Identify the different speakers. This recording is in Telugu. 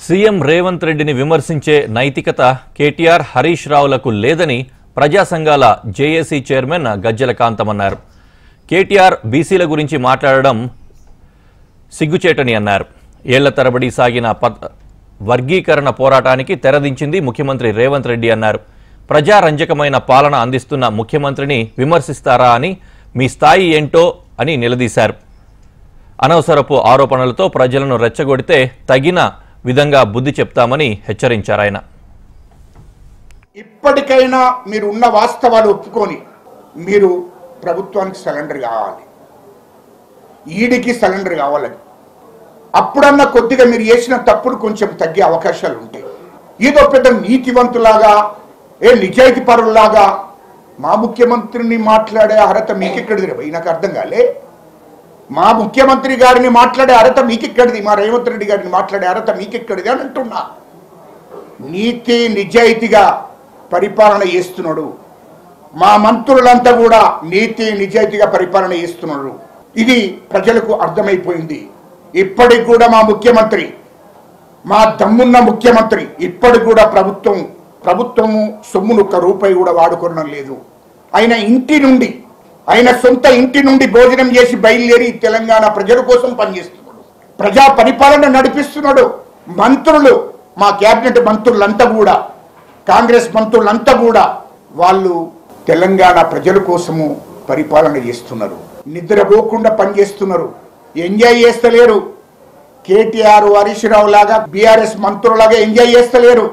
Speaker 1: సీఎం రేవంత్ రెడ్డిని విమర్శించే నైతికత కేటీఆర్ హరీష్ రావులకు లేదని ప్రజా సంఘాల జేఏసీ చైర్మన్ గజ్జల కాంతం అన్నారు. కేటీఆర్ బీసీల గురించి మాట్లాడడం సిగ్గుచేటని అన్నారు. ఏళ్ల తరబడి సాగిన వర్గీకరణ పోరాటానికి తెరదించింది ముఖ్యమంత్రి రేవంత్ రెడ్డి అన్నారు. ప్రజారంజకమైన పాలన అందిస్తున్న ముఖ్యమంత్రిని విమర్శిస్తారా అని మీ స్థాయి ఏంటో అని నిలదీశారు. అనవసరపు ఆరోపణలతో ప్రజలను రెచ్చగొడితే తగిన విధంగా బుద్ధి చెప్తామని హెచ్చరించారు. ఆయన
Speaker 2: ఇప్పటికైనా మీరు ఉన్న వాస్తవాలు ఒప్పుకొని మీరు ప్రభుత్వానికి సరెండర్ కావాలి, ఈడికి సరెండర్ కావాలని. అప్పుడన్నా కొద్దిగా మీరు చేసిన తప్పుడు కొంచెం తగ్గే అవకాశాలు ఉంటాయి. ఏదో పెద్ద నీతివంతులాగా నిజాయితీ పరుల్లాగా మా ముఖ్యమంత్రిని మాట్లాడే అర్హత మీకెక్కడిది? నాకు అర్థం కాలే. మా ముఖ్యమంత్రి గారిని మాట్లాడే అర్హత మీకెక్కడిది? మా రేవంత్ రెడ్డి గారిని మాట్లాడే అర్హత మీకెక్కడిది అని అంటున్నా. నీతి నిజాయితీగా పరిపాలన చేస్తున్నాడు. మా మంత్రులంతా కూడా నీతి నిజాయితీగా పరిపాలన చేస్తున్నారు. ఇది ప్రజలకు అర్థమైపోయింది. ఇప్పటికి కూడా మా ముఖ్యమంత్రి, మా దమ్మున్న ముఖ్యమంత్రి ఇప్పటికి కూడా ప్రభుత్వము సొమ్మును ఒక్క రూపాయి కూడా వాడుకోవడం లేదు. ఆయన ఇంటి నుండి, ఆయన సొంత ఇంటి నుండి భోజనం చేసి బయలుదేరి తెలంగాణ ప్రజల కోసం పనిచేస్తున్నాడు. ప్రజా పరిపాలన నడిపిస్తున్నాడు. మంత్రులు, మా క్యాబినెట్ మంత్రులంతా కూడా, కాంగ్రెస్ మంత్రులంతా కూడా వాళ్ళు తెలంగాణ ప్రజల కోసము పరిపాలన చేస్తున్నారు. నిద్రపోకుండా పనిచేస్తున్నారు. ఎంజాయ్ చేస్తలేరు. కేటీఆర్ హరీష్ రావు లాగా బీఆర్ఎస్ మంత్రులాగా ఎంజాయ్ చేస్తలేరు.